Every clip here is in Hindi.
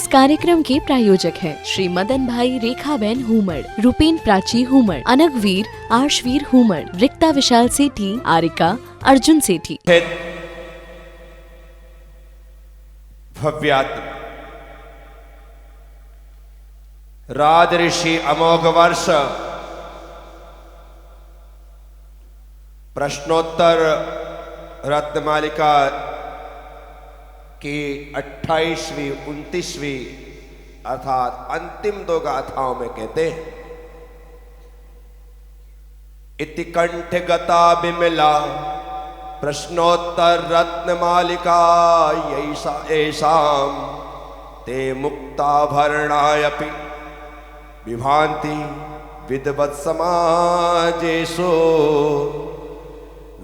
कार्यक्रम के प्रायोजक हैं श्री मदन भाई रेखाबेन हुमड़, रूपेन प्राची हुमड़, अनगवीर आर्शवीर हुमड़, रिक्ता विशाल सेठी, आरिका अर्जुन सेठी। भव्यात्मा राज ऋषि अमोघ वर्ष प्रश्नोत्तर रत्नमालिका की 28वीं 29वीं अर्थात अंतिम 2 गाथाओं में कहते हैं, इति कंठ गता विमला प्रश्नोत्तर रत्नमालिका येषां ते मुक्ताभरणायपि विभान्ति विद्वत् समाजेषु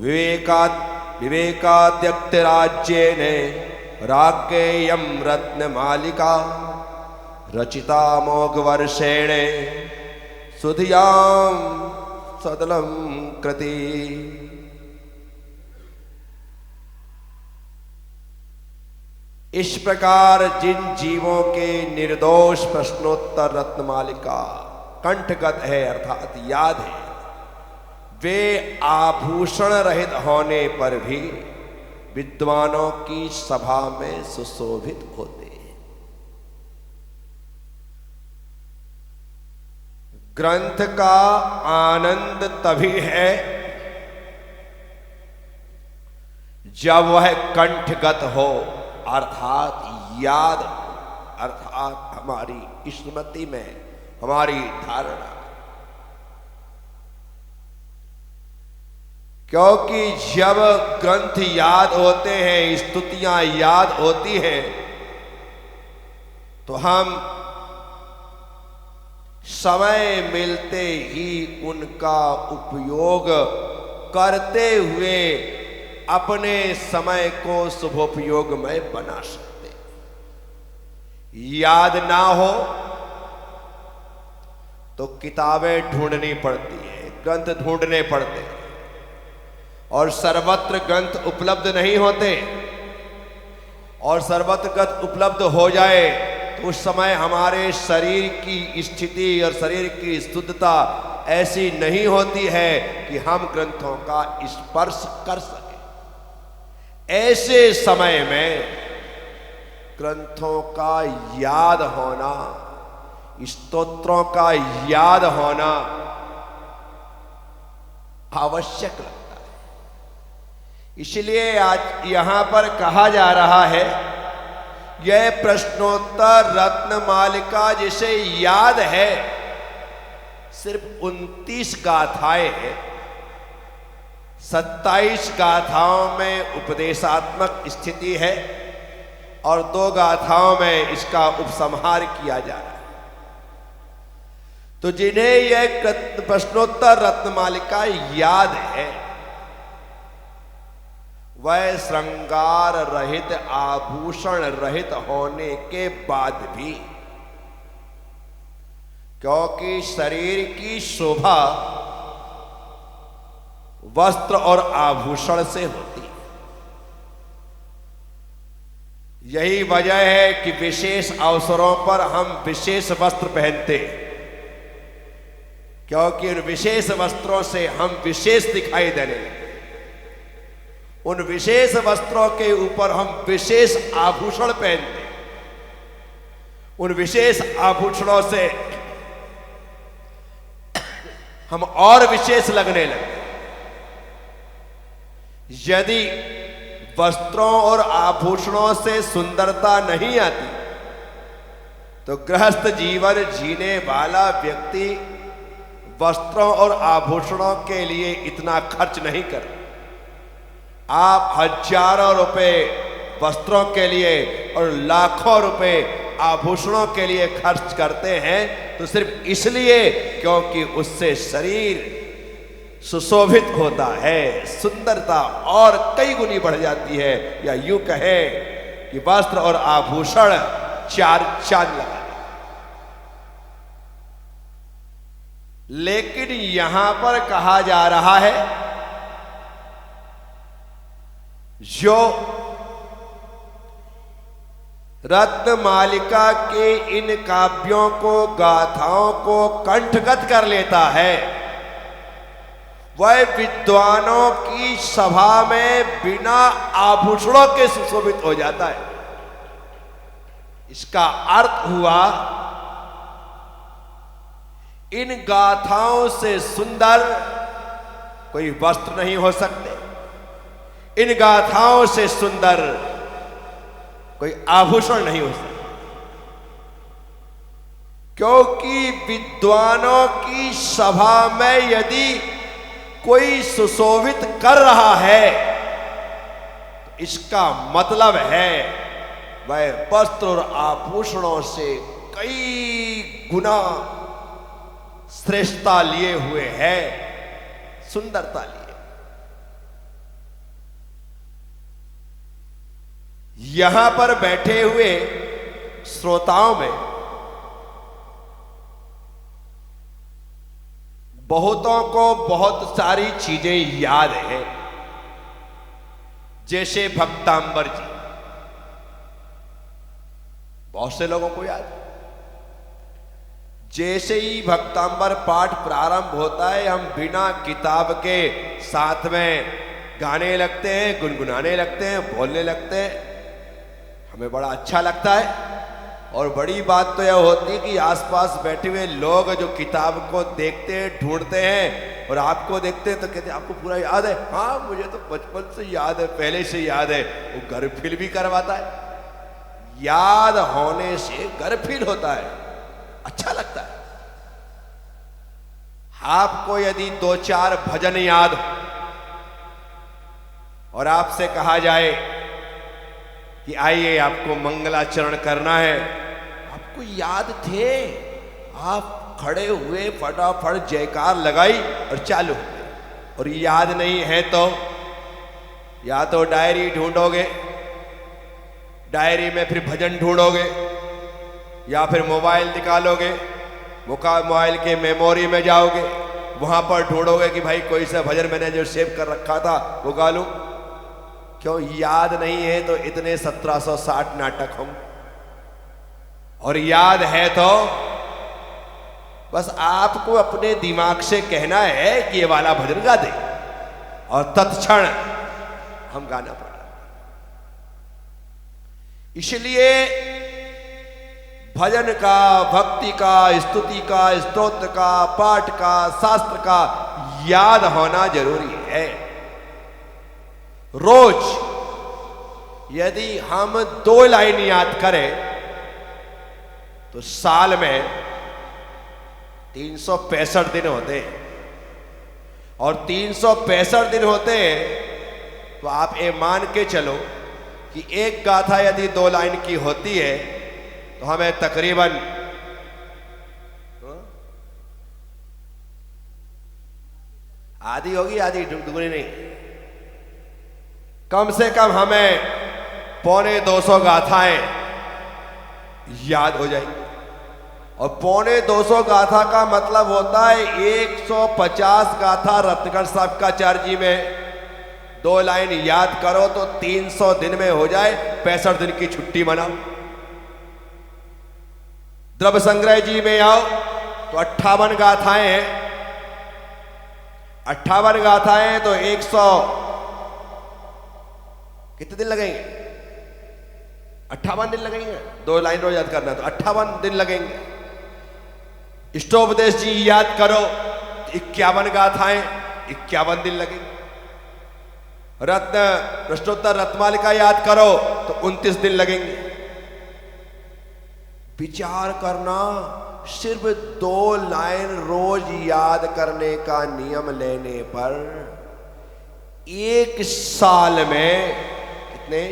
विवेकाद्यक्तिराज्येन राज्ञेयं रत्नमालिका रचिता मोघवर्षेण सुधियां सदलं कृति। इस प्रकार जिन जीवों के निर्दोष प्रश्नोत्तर रत्नमालिका कंठगत है अर्थात याद है, वे आभूषण रहित होने पर भी विद्वानों की सभा में सुशोभित होते हैं। ग्रंथ का आनंद तभी है जब वह कंठगत हो अर्थात याद, अर्थात हमारी स्मृति में, हमारी धारणा। क्योंकि जब ग्रंथ याद होते हैं, स्तुतियां याद होती हैं, तो हम समय मिलते ही उनका उपयोग करते हुए अपने समय को शुभोपयोगमय बना सकते। याद ना हो तो किताबें ढूंढनी पड़ती है, ग्रंथ ढूंढने पड़ते हैं, और सर्वत्र ग्रंथ उपलब्ध नहीं होते। और सर्वत्र ग्रंथ उपलब्ध हो जाए तो उस समय हमारे शरीर की स्थिति और शरीर की शुद्धता ऐसी नहीं होती है कि हम ग्रंथों का स्पर्श कर सकें। ऐसे समय में ग्रंथों का याद होना, स्तोत्रों का याद होना आवश्यक लगता है। इसलिए आज यहां पर कहा जा रहा है, यह प्रश्नोत्तर रत्नमालिका जिसे याद है, सिर्फ 29 गाथाएं हैं। 27 गाथाओं में उपदेशात्मक स्थिति है और 2 गाथाओं में इसका उपसंहार किया जा रहा है। तो जिन्हें यह प्रश्नोत्तर रत्नमालिका याद है, वह श्रृंगार रहित, आभूषण रहित होने के बाद भी, क्योंकि शरीर की शोभा वस्त्र और आभूषण से होती है। यही वजह है कि विशेष अवसरों पर हम विशेष वस्त्र पहनते हैं, क्योंकि उन विशेष वस्त्रों से हम विशेष दिखाई देने लगते। उन विशेष वस्त्रों के ऊपर हम विशेष आभूषण पहनते हैं। उन विशेष आभूषणों से हम और विशेष लगने लगते। यदि वस्त्रों और आभूषणों से सुंदरता नहीं आती तो गृहस्थ जीवन जीने वाला व्यक्ति वस्त्रों और आभूषणों के लिए इतना खर्च नहीं कर। आप हजारों रुपए वस्त्रों के लिए और लाखों रुपए आभूषणों के लिए खर्च करते हैं तो सिर्फ इसलिए क्योंकि उससे शरीर सुशोभित होता है, सुंदरता और कई गुनी बढ़ जाती है, या यूं कहे कि वस्त्र और आभूषण चार चांद लगा। लेकिन यहां पर कहा जा रहा है जो रत्न मालिका के इन काव्यों को, गाथाओं को कंठगत कर लेता है, वह विद्वानों की सभा में बिना आभूषणों के सुशोभित हो जाता है। इसका अर्थ हुआ, इन गाथाओं से सुंदर कोई वस्त्र नहीं हो सकते, इन गाथाओं से सुंदर कोई आभूषण नहीं हो सकता, क्योंकि विद्वानों की सभा में यदि कोई सुशोभित कर रहा है तो इसका मतलब है वह वस्त्र और आभूषणों से कई गुना श्रेष्ठता लिए हुए है, सुंदरता लिए। यहां पर बैठे हुए श्रोताओं में बहुतों को बहुत सारी चीजें याद है, जैसे भक्तांबर जी, बहुत से लोगों को याद है। जैसे ही भक्तांबर पाठ प्रारंभ होता है, हम बिना किताब के साथ में गाने लगते हैं, गुनगुनाने लगते हैं, बोलने लगते हैं, हमें बड़ा अच्छा लगता है। और बड़ी बात तो यह होती है कि आसपास बैठे हुए लोग जो किताब को देखते हैं, ढूंढते हैं और आपको देखते हैं तो कहते हैं आपको पूरा याद है? हाँ, मुझे तो बचपन से याद है, पहले से याद है। वो गर्भफील भी करवाता है। याद होने से गर्भफील होता है, अच्छा लगता है। आपको यदि 2-4 भजन याद हो और आपसे कहा जाए कि आइए आपको मंगलाचरण करना है, आपको याद थे, आप खड़े हुए, फटाफट जयकार लगाई और चालू हो गए। और याद नहीं है तो या तो डायरी ढूंढोगे, डायरी में फिर भजन ढूंढोगे, या फिर मोबाइल निकालोगे, मोबाइल के मेमोरी में जाओगे, वहां पर ढूंढोगे कि भाई कोई सा भजन मैंने जो सेव कर रखा था वो गा लूं। क्यों? याद नहीं है तो इतने 1760 नाटक हम, और याद है तो बस आपको अपने दिमाग से कहना है कि ये वाला भजन गा दे और तत्क्षण हम गाना पड़ा। इसलिए भजन का, भक्ति का, स्तुति का, स्तोत्र का, पाठ का, शास्त्र का याद होना जरूरी है। रोज यदि हम 2 लाइन याद करें तो साल में 365 दिन होते हैं, और 365 दिन होते हैं तो आप ये मान के चलो कि एक गाथा यदि 2 लाइन की होती है तो हमें तकरीबन आधी होगी, आधी दुगनी नहीं, कम से कम हमें 250 गाथाएं याद हो जाएंगी। और 250 गाथा का मतलब होता है 150 गाथा रत्नगढ़ साहब का चार्जी में 2 लाइन याद करो तो 300 दिन में हो जाए, 65 दिन की छुट्टी मनाओ। द्रव्य संग्रह जी में आओ तो 58 गाथाएं हैं, 58 गाथाएं तो 100 कितने दिन लगेंगे? 58 दिन लगेंगे। 2 लाइन रोज याद करना तो 58 दिन लगेंगे। इष्टोपदेश जी याद करो तो 51 गाथाएं, 51 दिन लगेंगे। रत्न प्रश्नोत्तर रत्नमालिका याद करो तो 29 दिन लगेंगे। विचार करना, सिर्फ 2 लाइन रोज याद करने का नियम लेने पर 1 साल में कितने?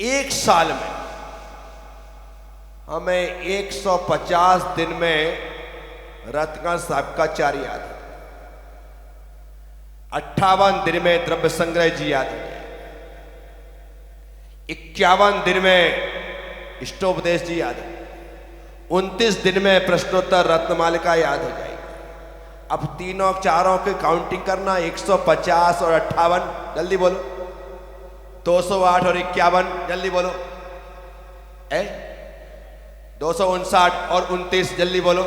1 साल में हमें 150 दिन में रत्नगढ़ साहब का चार याद है, 58 दिन में द्रव्य संग्रह जी याद है, 51 दिन में इष्टोपदेश जी याद है, 29 दिन में प्रश्नोत्तर रत्नमालिका याद हो जाएगी। अब तीनों चारों की काउंटिंग करना, 150 और 58, जल्दी बोलो। 208 और 51, जल्दी बोलो। है 259 और 29, जल्दी बोलो।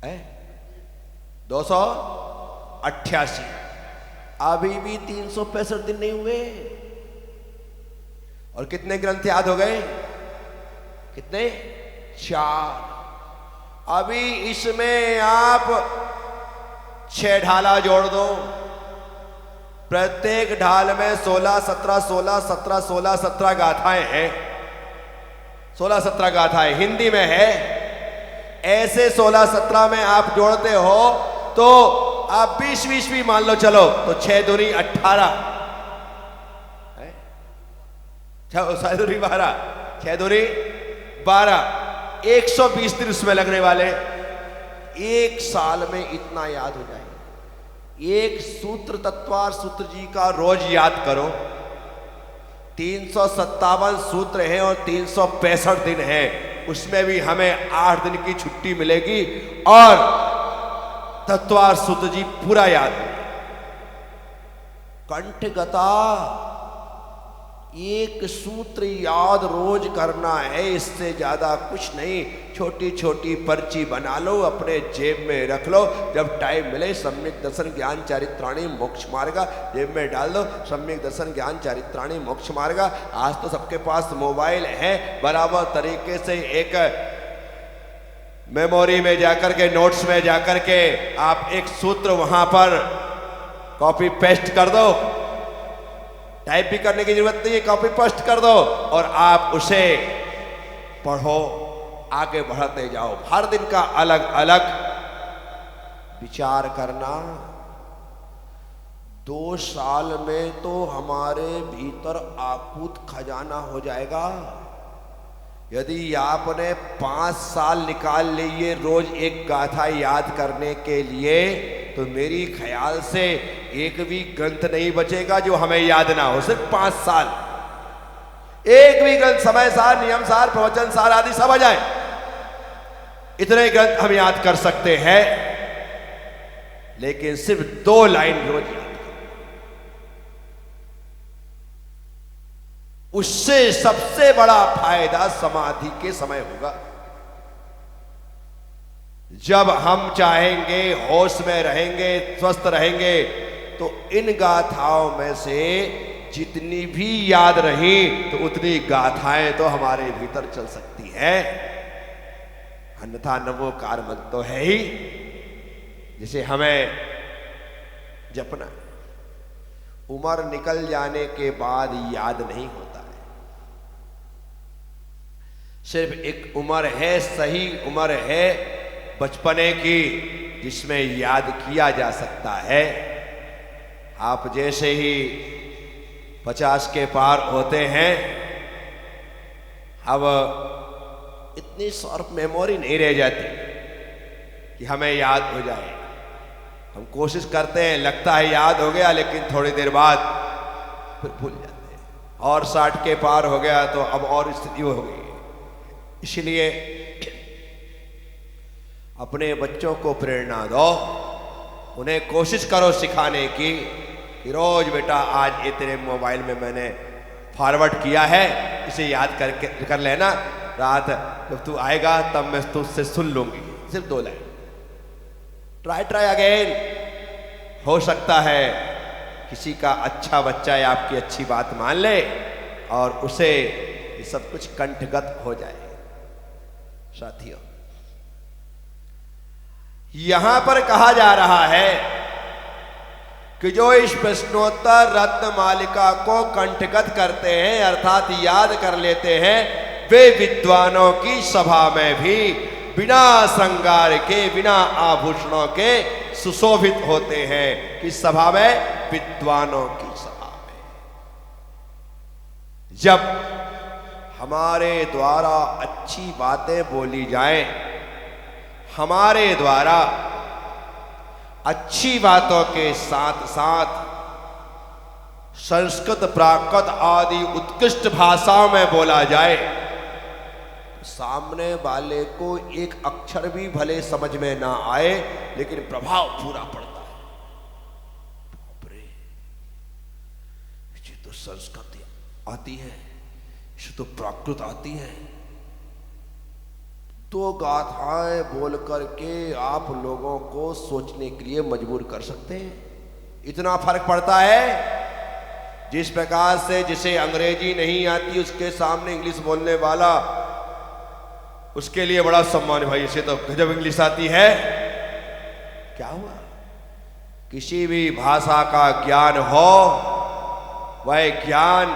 है 288। अभी भी 365 दिन नहीं हुए और कितने ग्रंथ याद हो गए? कितने? 4। अभी इसमें आप 6 ढाला जोड़ दो। प्रत्येक ढाल में 16 17 16 17 16 17 गाथाएं हैं। 16 17 गाथाएं हिंदी में है। ऐसे 16 17 में आप जोड़ते हो तो आप 20 20 भी मान लो, चलो तो 6 दूनी 18, 6 दूनी 12, 6 दूनी 12, 120 दिन उसमें लगने वाले। एक साल में इतना याद हो जाएगा। एक सूत्र तत्वार सूत्र जी का रोज याद करो। 357 सूत्र हैं और 365 दिन हैं, उसमें भी हमें 8 दिन की छुट्टी मिलेगी और तत्वार सूत्र जी पूरा याद है। कंठगता एक सूत्र याद रोज करना है, इससे ज्यादा कुछ नहीं। छोटी छोटी पर्ची बना लो, अपने जेब में रख लो, जब टाइम मिले सम्यक दर्शन ज्ञान चारित्राणी मोक्ष मार्गा जेब में डाल दो। सम्यक दर्शन ज्ञान चारित्राणी मोक्ष मार्गा। आज तो सबके पास मोबाइल है, बराबर तरीके से एक मेमोरी में जाकर के, नोट्स में जाकर के आप एक सूत्र वहां पर कॉपी पेस्ट कर दो। टाइप भी करने की जरूरत नहीं है, कॉपी पेस्ट कर दो और आप उसे पढ़ो, आगे बढ़ते जाओ। हर दिन का अलग अलग विचार करना। 2 साल में तो हमारे भीतर आकूत खजाना हो जाएगा। यदि आपने 5 साल निकाल लिए रोज एक गाथा याद करने के लिए, तो मेरी ख्याल से एक भी ग्रंथ नहीं बचेगा जो हमें याद ना हो। सिर्फ 5 साल, एक भी ग्रंथ, समय सार, नियम सार, प्रवचन सार आदि सब आ जाए, इतने ग्रंथ हम याद कर सकते हैं। लेकिन सिर्फ 2 लाइन रोज याद, उससे सबसे बड़ा फायदा समाधि के समय होगा। जब हम चाहेंगे, होश में रहेंगे, स्वस्थ रहेंगे, तो इन गाथाओं में से जितनी भी याद रही तो उतनी गाथाएं तो हमारे भीतर चल सकती हैं। अन्यथा नमोकार मंत्र तो है ही, जिसे हमें जपना। उम्र निकल जाने के बाद याद नहीं होता है। सिर्फ एक उम्र है, सही उम्र है बचपने की, जिसमें याद किया जा सकता है। आप जैसे ही 50 के पार होते हैं, अब इतनी शार्प मेमोरी नहीं रह जाती कि हमें याद हो जाए। हम कोशिश करते हैं, लगता है याद हो गया, लेकिन थोड़ी देर बाद फिर भूल जाते हैं। और 60 के पार हो गया तो अब और स्थिति हो गई। इसलिए अपने बच्चों को प्रेरणा दो, उन्हें कोशिश करो सिखाने की कि रोज बेटा आज ये तेरे मोबाइल में मैंने फॉरवर्ड किया है, इसे याद कर लेना। रात जब तू आएगा तब मैं तुझसे सुन लूंगी। सिर्फ 2 लाइन। Try again. हो सकता है किसी का अच्छा बच्चा या आपकी अच्छी बात मान ले और उसे ये सब कुछ कंठगत हो जाए। साथियों, यहां पर कहा जा रहा है कि जो इस प्रश्नोत्तर रत्न मालिका को कंठगत करते हैं, अर्थात याद कर लेते हैं, वे विद्वानों की सभा में भी बिना श्रृंगार के, बिना आभूषणों के सुशोभित होते हैं। किस सभा में? विद्वानों की सभा में। जब हमारे द्वारा अच्छी बातें बोली जाएं, हमारे द्वारा अच्छी बातों के साथ साथ संस्कृत, प्राकृत आदि उत्कृष्ट भाषाओं में बोला जाए, सामने वाले को एक अक्षर भी भले समझ में ना आए, लेकिन प्रभाव पूरा पड़ता है। बाप रे, ये तो संस्कृत आती है, शुद्ध प्राकृत आती है। दो गाथाएं बोल करके आप लोगों को सोचने के लिए मजबूर कर सकते हैं। इतना फर्क पड़ता है। जिस प्रकार से जिसे अंग्रेजी नहीं आती उसके सामने इंग्लिश बोलने वाला, उसके लिए बड़ा सम्मान, भाई इसे तो गजब इंग्लिश आती है। क्या हुआ? किसी भी भाषा का ज्ञान हो, वह ज्ञान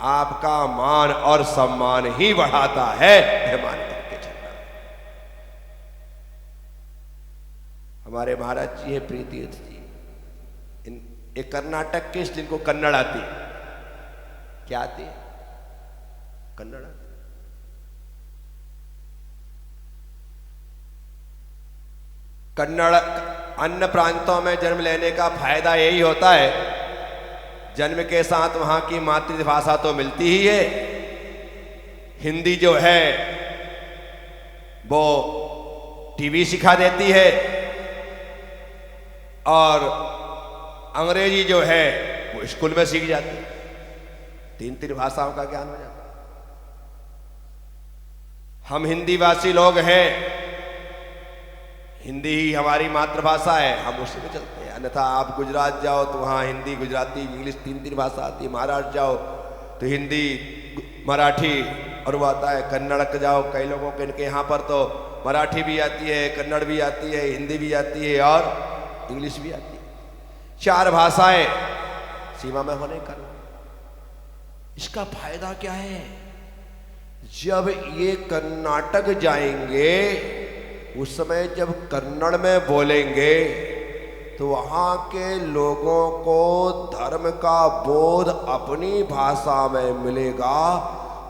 आपका मान और सम्मान ही बढ़ाता है, यह मान करके चलना। हमारे महाराज जी है प्रीतीर्थ जी, एक कर्नाटक के, जिनको कन्नड़ आती है। क्या आती है? कन्नड़ आती है। कन्नड़ अन्य प्रांतों में जन्म लेने का फायदा यही होता है, जन्म के साथ वहां की मातृभाषा तो मिलती ही है। हिंदी जो है वो टीवी सिखा देती है, और अंग्रेजी जो है वो स्कूल में सीख जाती है। तीन भाषाओं का ज्ञान हो जाता है। हम हिंदी भाषी लोग हैं, हिंदी ही हमारी मातृभाषा है, हम उसी में चलते हैं। अन्यथा आप गुजरात जाओ तो वहाँ हिंदी, गुजराती, इंग्लिश तीन भाषा आती है। महाराष्ट्र जाओ तो हिंदी, मराठी और वो आता है। कन्नड़ जाओ, कई लोगों के इनके यहाँ पर तो मराठी भी आती है, कन्नड़ भी आती है, हिंदी भी आती है और इंग्लिश भी आती है। 4 भाषाएं सीमा में होने का इसका फायदा क्या है? जब ये कर्नाटक जाएंगे उस समय जब कन्नड़ में बोलेंगे तो वहां के लोगों को धर्म का बोध अपनी भाषा में मिलेगा,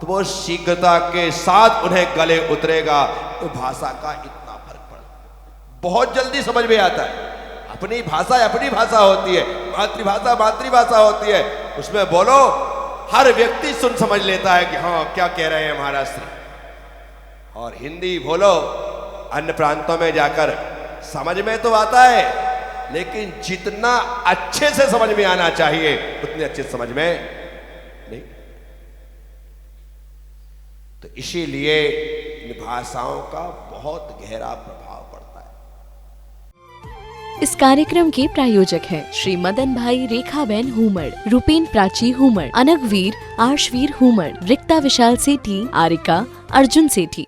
तो वो शीघ्रता के साथ उन्हें गले उतरेगा। तो भाषा का इतना फर्क पड़ता, बहुत जल्दी समझ में आता है। अपनी भाषा होती है, मातृभाषा होती है, उसमें बोलो हर व्यक्ति सुन समझ लेता है कि हाँ क्या कह रहे हैं महाराज श्री। और हिंदी बोलो, अन्य प्रांतों में जाकर समझ में तो आता है, लेकिन जितना अच्छे से समझ में आना चाहिए उतने अच्छे समझ में नहीं। तो इसीलिए इन भाषाओं का बहुत गहरा प्रभाव पड़ता है। इस कार्यक्रम के प्रायोजक हैं श्री मदन भाई रेखाबेन हुमड़, रूपेन प्राची हुमड़, अनगवीर आर्शवीर हुमड़, रिक्ता विशाल सेठी, आरिका अर्जुन सेठी।